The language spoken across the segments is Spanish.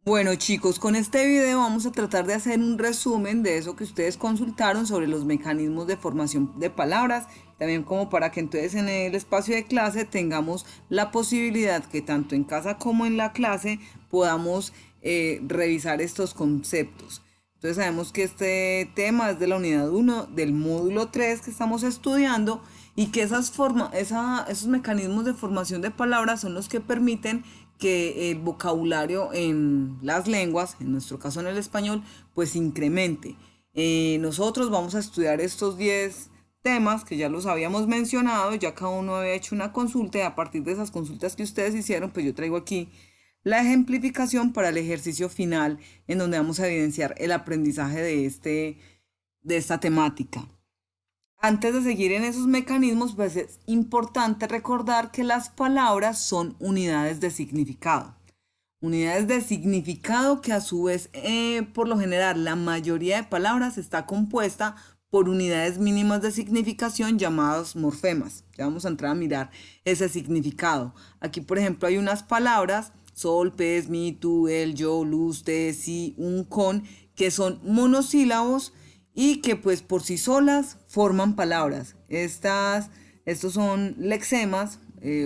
Bueno chicos, con este video vamos a tratar de hacer un resumen de eso que ustedes consultaron sobre los mecanismos de formación de palabras, también como para que entonces en el espacio de clase tengamos la posibilidad que tanto en casa como en la clase podamos revisar estos conceptos. Entonces sabemos que este tema es de la unidad 1 del módulo 3 que estamos estudiando y que esos mecanismos de formación de palabras son los que permiten que el vocabulario en las lenguas, en nuestro caso en el español, pues incremente. Nosotros vamos a estudiar estos 10 temas que ya los habíamos mencionado, ya cada uno había hecho una consulta y a partir de esas consultas que ustedes hicieron, pues yo traigo aquí la ejemplificación para el ejercicio final en donde vamos a evidenciar el aprendizaje de esta temática. Antes de seguir en esos mecanismos, pues es importante recordar que las palabras son unidades de significado. Unidades de significado que a su vez, por lo general, la mayoría de palabras está compuesta por unidades mínimas de significación llamadas morfemas. Ya vamos a entrar a mirar ese significado. Aquí, por ejemplo, hay unas palabras, sol, pez, mi, tú, él, yo, luz, te, sí, un, con, que son monosílabos y que pues por sí solas forman palabras. Estos son lexemas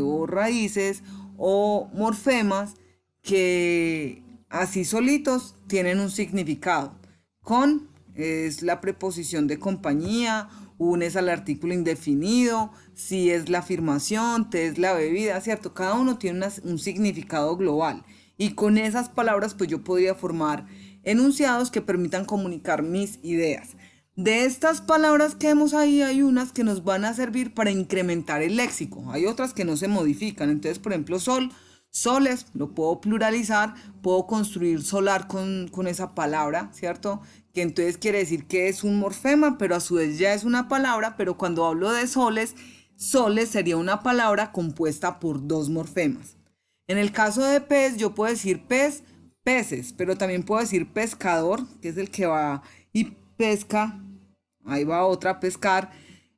o raíces o morfemas que así solitos tienen un significado. Con es la preposición de compañía, un es al artículo indefinido, si es la afirmación, te es la bebida, ¿cierto? Cada uno tiene un significado global. Y con esas palabras pues yo podría formar enunciados que permitan comunicar mis ideas. De estas palabras que vemos ahí hay unas que nos van a servir para incrementar el léxico, hay otras que no se modifican. Entonces, por ejemplo, sol, soles, lo puedo pluralizar, puedo construir solar con esa palabra, ¿cierto? Que entonces quiere decir que es un morfema, pero a su vez ya es una palabra, pero cuando hablo de soles, soles sería una palabra compuesta por dos morfemas. En el caso de pez, yo puedo decir pez, peces, pero también puedo decir pescador, que es el que va y pesca, ahí va otra, pescar,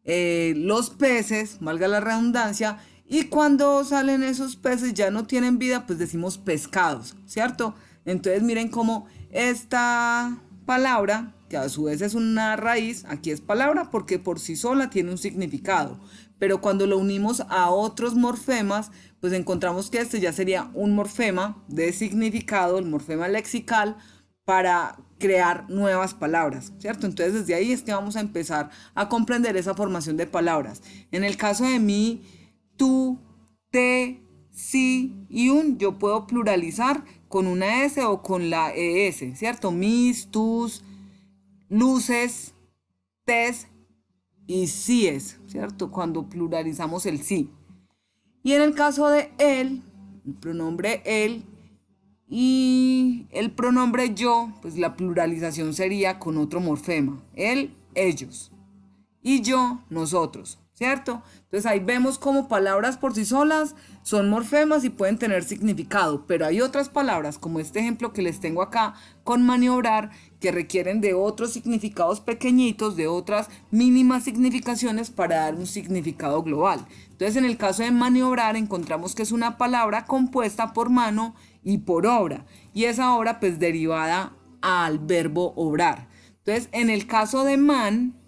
los peces, valga la redundancia, y cuando salen esos peces ya no tienen vida, pues decimos pescados, ¿cierto? Entonces miren cómo esta palabra, que a su vez es una raíz, aquí es palabra porque por sí sola tiene un significado, pero cuando lo unimos a otros morfemas, pues encontramos que este ya sería un morfema de significado, el morfema lexical, para crear nuevas palabras, ¿cierto? Entonces desde ahí es que vamos a empezar a comprender esa formación de palabras. En el caso de mí, tú, te, sí y un, yo puedo pluralizar con una S o con la ES, ¿cierto? Mis, tus, luces, tes y síes, ¿cierto? Cuando pluralizamos el sí. Y en el caso de él, el pronombre él y el pronombre yo, pues la pluralización sería con otro morfema. Él, ellos. Y yo, nosotros, ¿cierto? Entonces ahí vemos como palabras por sí solas son morfemas y pueden tener significado, pero hay otras palabras, como este ejemplo que les tengo acá, con maniobrar, que requieren de otros significados pequeñitos, de otras mínimas significaciones para dar un significado global. Entonces en el caso de maniobrar encontramos que es una palabra compuesta por mano y por obra, y esa obra pues derivada al verbo obrar. Entonces en el caso de man,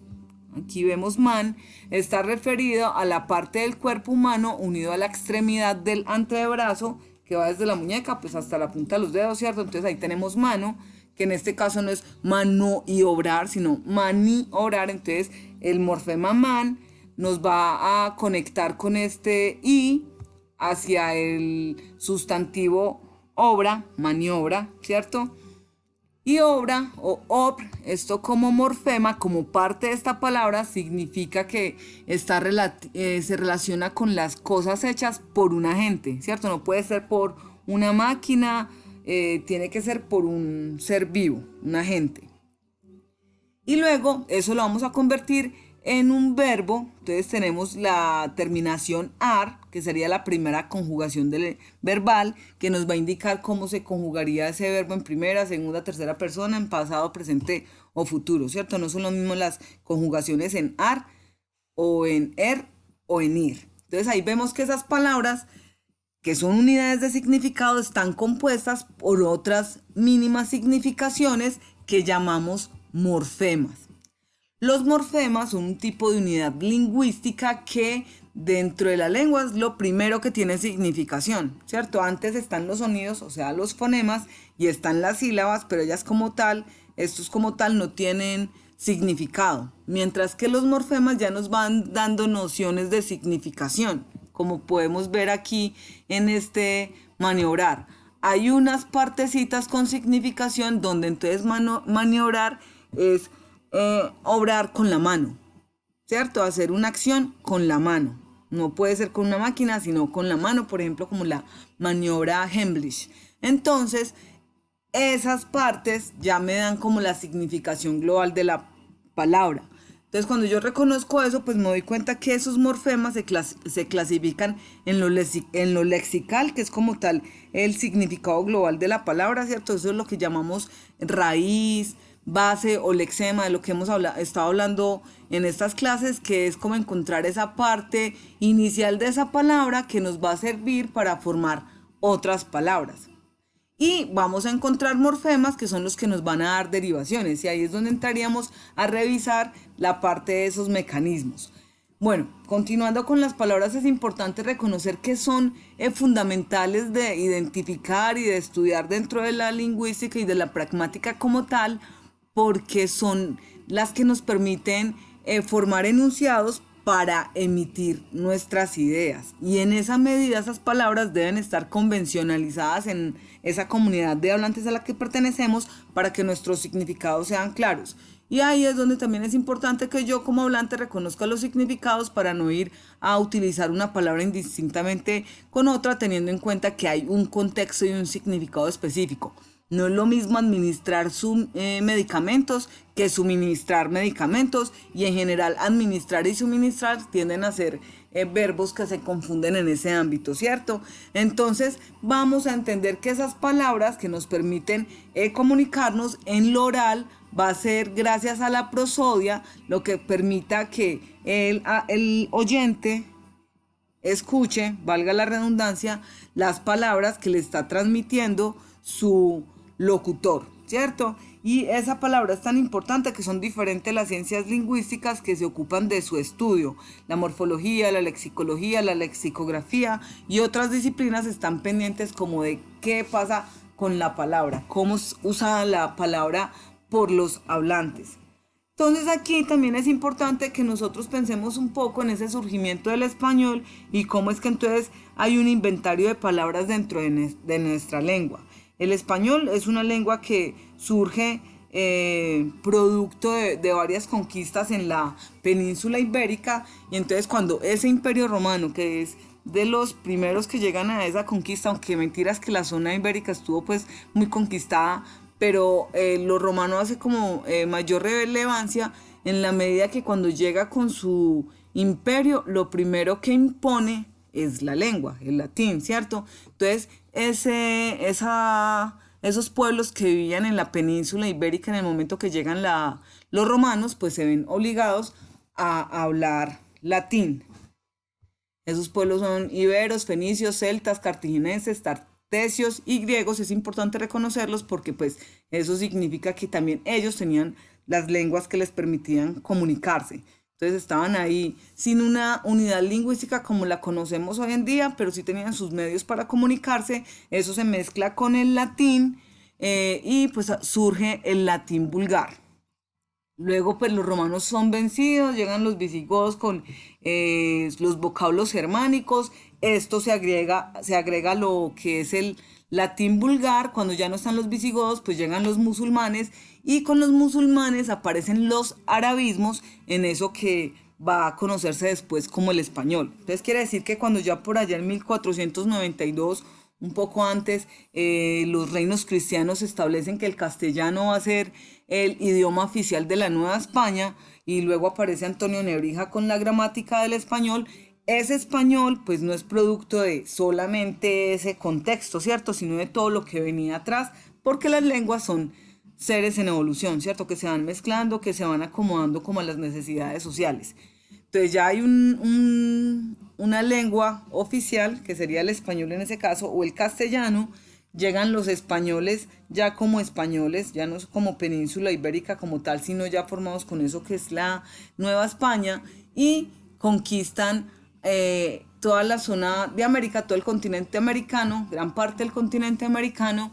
aquí vemos man, está referido a la parte del cuerpo humano unido a la extremidad del antebrazo que va desde la muñeca pues hasta la punta de los dedos, ¿cierto? Entonces ahí tenemos mano, que en este caso no es mano y obrar, sino maniobrar. Entonces el morfema man nos va a conectar con este i hacia el sustantivo obra, maniobra, ¿cierto? Y obra o obr, esto como morfema, como parte de esta palabra, significa que se relaciona con las cosas hechas por un agente, ¿cierto? No puede ser por una máquina, tiene que ser por un ser vivo, un agente. Y luego eso lo vamos a convertir en un verbo. Entonces tenemos la terminación ar, que sería la primera conjugación verbal, que nos va a indicar cómo se conjugaría ese verbo en primera, segunda, tercera persona, en pasado, presente o futuro, ¿cierto? No son lo mismo las conjugaciones en ar o en er o en ir. Entonces ahí vemos que esas palabras que son unidades de significado, están compuestas por otras mínimas significaciones que llamamos morfemas. Los morfemas son un tipo de unidad lingüística que dentro de la lengua es lo primero que tiene significación, ¿cierto? Antes están los sonidos, o sea, los fonemas, y están las sílabas, pero estos como tal no tienen significado, mientras que los morfemas ya nos van dando nociones de significación, como podemos ver aquí en este maniobrar. Hay unas partecitas con significación donde entonces maniobrar es obrar con la mano, ¿cierto? Hacer una acción con la mano. No puede ser con una máquina, sino con la mano, por ejemplo, como la maniobra Heimlich. Entonces, esas partes ya me dan como la significación global de la palabra. Entonces, cuando yo reconozco eso, pues me doy cuenta que esos morfemas se clasifican en lo lexical, que es como tal el significado global de la palabra, ¿cierto? Eso es lo que llamamos raíz, base o lexema, de lo que hemos estado hablando en estas clases, que es como encontrar esa parte inicial de esa palabra que nos va a servir para formar otras palabras. Y vamos a encontrar morfemas que son los que nos van a dar derivaciones, y ahí es donde entraríamos a revisar la parte de esos mecanismos. Bueno, continuando con las palabras, es importante reconocer que son fundamentales de identificar y de estudiar dentro de la lingüística y de la pragmática como tal, porque son las que nos permiten formar enunciados para emitir nuestras ideas. Y en esa medida esas palabras deben estar convencionalizadas en esa comunidad de hablantes a la que pertenecemos para que nuestros significados sean claros. Y ahí es donde también es importante que yo como hablante reconozca los significados para no ir a utilizar una palabra indistintamente con otra, teniendo en cuenta que hay un contexto y un significado específico. No es lo mismo administrar medicamentos que suministrar medicamentos, y en general administrar y suministrar tienden a ser verbos que se confunden en ese ámbito, ¿cierto? Entonces vamos a entender que esas palabras que nos permiten comunicarnos en lo oral va a ser gracias a la prosodia, lo que permita que el oyente escuche, valga la redundancia, las palabras que le está transmitiendo su locutor, ¿cierto? Y esa palabra es tan importante que son diferentes las ciencias lingüísticas que se ocupan de su estudio. La morfología, la lexicología, la lexicografía y otras disciplinas están pendientes como de qué pasa con la palabra, cómo es usada la palabra por los hablantes. Entonces aquí también es importante que nosotros pensemos un poco en ese surgimiento del español y cómo es que entonces hay un inventario de palabras dentro de nuestra lengua. El español es una lengua que surge producto de varias conquistas en la península ibérica, y entonces cuando ese imperio romano, que es de los primeros que llegan a esa conquista, aunque mentiras que la zona ibérica estuvo pues muy conquistada, pero lo romano hace como mayor relevancia en la medida que cuando llega con su imperio, lo primero que impone es la lengua, el latín, ¿cierto? Entonces, esos pueblos que vivían en la península ibérica en el momento que llegan los romanos, pues se ven obligados a hablar latín. Esos pueblos son iberos, fenicios, celtas, cartagineses, tartesios y griegos. Es importante reconocerlos porque pues eso significa que también ellos tenían las lenguas que les permitían comunicarse. Entonces estaban ahí sin una unidad lingüística como la conocemos hoy en día, pero sí tenían sus medios para comunicarse. Eso se mezcla con el latín y pues surge el latín vulgar. Luego pues los romanos son vencidos, llegan los visigodos con los vocablos germánicos. Esto se agrega a lo que es el latín vulgar. Cuando ya no están los visigodos, pues llegan los musulmanes, y con los musulmanes aparecen los arabismos en eso que va a conocerse después como el español. Entonces quiere decir que cuando ya por allá en 1492, un poco antes, los reinos cristianos establecen que el castellano va a ser el idioma oficial de la Nueva España, y luego aparece Antonio Nebrija con la gramática del español. Ese español pues no es producto de solamente ese contexto, ¿cierto? Sino de todo lo que venía atrás, porque las lenguas son seres en evolución, ¿cierto? Que se van mezclando, que se van acomodando como a las necesidades sociales. Entonces ya hay una lengua oficial, que sería el español en ese caso, o el castellano, llegan los españoles ya como españoles, ya no es como península ibérica como tal, sino ya formados con eso que es la Nueva España, y conquistan toda la zona de América, todo el continente americano, gran parte del continente americano,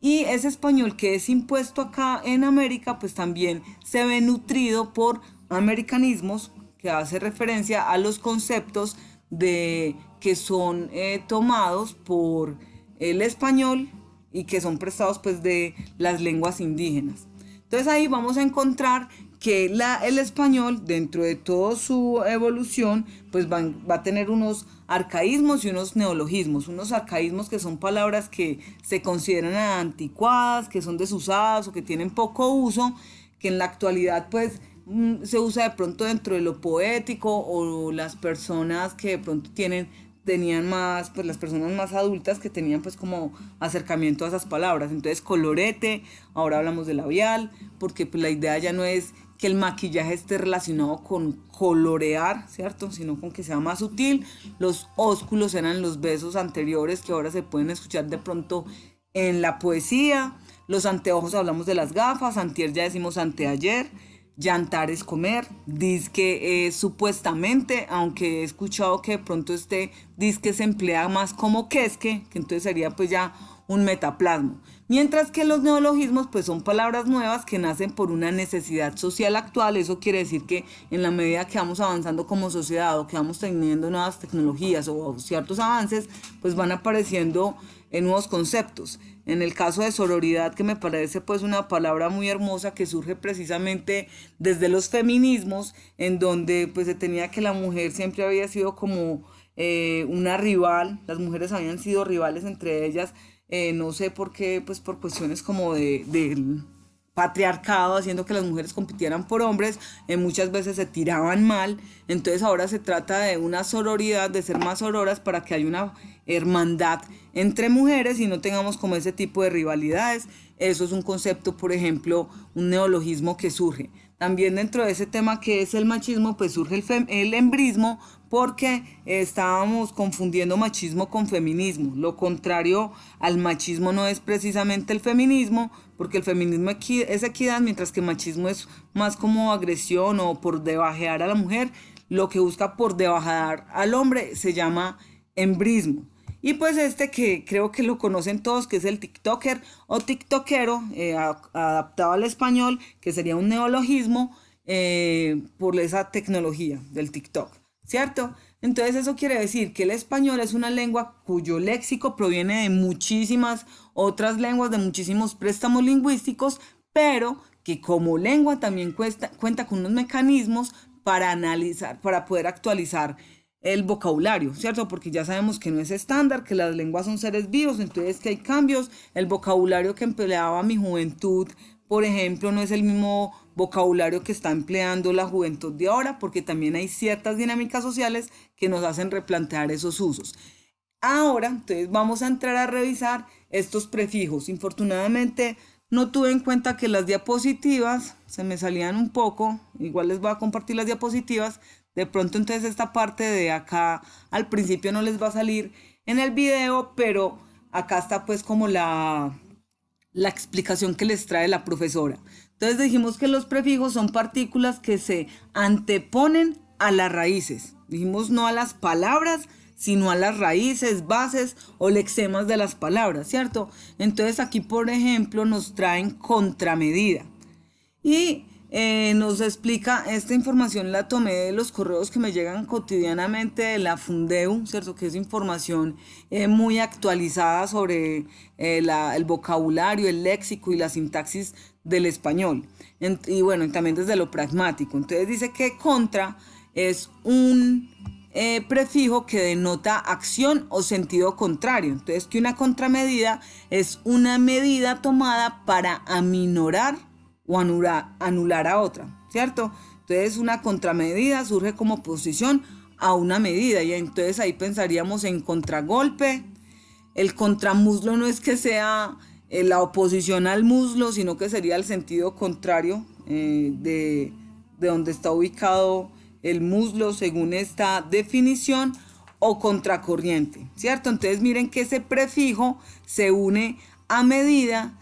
y ese español que es impuesto acá en América, pues también se ve nutrido por americanismos, que hace referencia a los conceptos de, que son tomados por el español y que son prestados pues de las lenguas indígenas. Entonces ahí vamos a encontrar que el español, dentro de toda su evolución, pues va a tener unos arcaísmos y unos neologismos. Unos arcaísmos que son palabras que se consideran anticuadas, que son desusadas o que tienen poco uso, que en la actualidad pues se usa de pronto dentro de lo poético, o las personas que de pronto tenían más, pues las personas más adultas que tenían pues como acercamiento a esas palabras. Entonces colorete, ahora hablamos de labial, porque pues la idea ya no es que el maquillaje esté relacionado con colorear, ¿cierto? Sino con que sea más sutil. Los ósculos eran los besos anteriores que ahora se pueden escuchar de pronto en la poesía. Los anteojos, hablamos de las gafas, antier ya decimos anteayer. Llantar es comer, disque es supuestamente, aunque he escuchado que de pronto este disque se emplea más como que entonces sería pues ya un metaplasmo. Mientras que los neologismos pues son palabras nuevas que nacen por una necesidad social actual. Eso quiere decir que en la medida que vamos avanzando como sociedad o que vamos teniendo nuevas tecnologías o ciertos avances, pues van apareciendo nuevos conceptos. En el caso de sororidad, que me parece pues una palabra muy hermosa que surge precisamente desde los feminismos, en donde pues se tenía que la mujer siempre había sido como una rival, las mujeres habían sido rivales entre ellas, no sé por qué, pues por cuestiones como del patriarcado, haciendo que las mujeres compitieran por hombres, muchas veces se tiraban mal. Entonces ahora se trata de una sororidad, de ser más sororas para que haya una hermandad entre mujeres y no tengamos como ese tipo de rivalidades. Eso es un concepto, por ejemplo, un neologismo que surge. También dentro de ese tema que es el machismo, pues surge el embrismo, porque estábamos confundiendo machismo con feminismo. Lo contrario al machismo no es precisamente el feminismo, porque el feminismo es equidad, mientras que el machismo es más como agresión o por debajear a la mujer. Lo que busca por debajar al hombre se llama embrismo. Y pues este que creo que lo conocen todos, que es el TikToker o TikTokero, adaptado al español, que sería un neologismo por esa tecnología del TikTok, ¿cierto? Entonces eso quiere decir que el español es una lengua cuyo léxico proviene de muchísimas otras lenguas, de muchísimos préstamos lingüísticos, pero que como lengua también cuenta con unos mecanismos para analizar, para poder actualizar el vocabulario, ¿cierto? Porque ya sabemos que no es estándar, que las lenguas son seres vivos, entonces que hay cambios. El vocabulario que empleaba mi juventud, por ejemplo, no es el mismo vocabulario que está empleando la juventud de ahora, porque también hay ciertas dinámicas sociales que nos hacen replantear esos usos. Ahora, entonces vamos a entrar a revisar estos prefijos. Infortunadamente, no tuve en cuenta que las diapositivas se me salían un poco. Igual les voy a compartir las diapositivas. De pronto entonces esta parte de acá al principio no les va a salir en el video, pero acá está pues como la explicación que les trae la profesora. Entonces dijimos que los prefijos son partículas que se anteponen a las raíces. Dijimos no a las palabras, sino a las raíces, bases o lexemas de las palabras, ¿cierto? Entonces aquí, por ejemplo, nos traen contramedida. Y nos explica, esta información la tomé de los correos que me llegan cotidianamente de la Fundeu, ¿cierto? Que es información muy actualizada sobre el vocabulario, el léxico y la sintaxis del español. Y bueno, también desde lo pragmático. Entonces dice que contra es un prefijo que denota acción o sentido contrario. Entonces que una contramedida es una medida tomada para aminorar o anular a otra, ¿cierto? Entonces una contramedida surge como oposición a una medida, y entonces ahí pensaríamos en contragolpe. El contramuslo no es que sea la oposición al muslo, sino que sería el sentido contrario de donde está ubicado el muslo según esta definición. o contracorriente, ¿cierto? Entonces miren que ese prefijo se une a medida